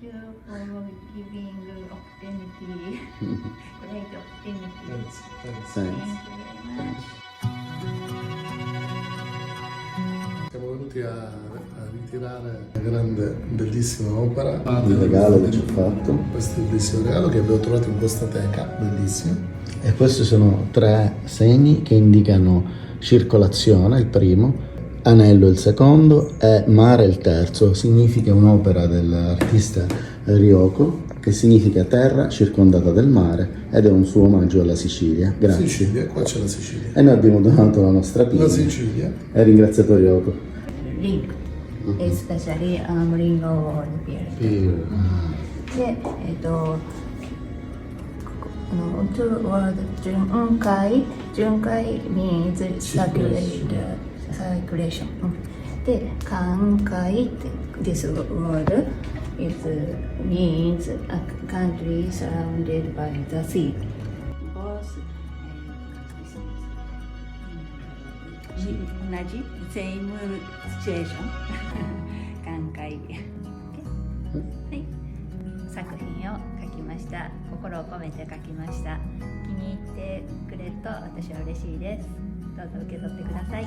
you for giving opportunity, great opportunity. Thanks. Thank you very much. Siamo venuti a ritirare una grande, bellissima opera. Il regalo che ci ha fatto. Questo bellissimo regalo che abbiamo trovato in Postateca, bellissimo. E questi sono 3 segni che indicano circolazione, il primo, anello il secondo e mare il terzo. Significa un'opera dell'artista Ryoko, che significa terra circondata del mare, ed è un suo omaggio alla Sicilia. Grazie. Sicilia, qua c'è la Sicilia. E noi abbiamo donato la nostra pinna. La Sicilia. E ringraziato Ryoko. Ring, especially ring of beer. で、to word 巡回 means circulation. で、寛解って this word is means a country surrounded by the sea. Both 同じ same situation 寛解はい、作品を書きました。心を込めて書きました。気に入ってくれると私は嬉しいです。どうぞ受け取ってください。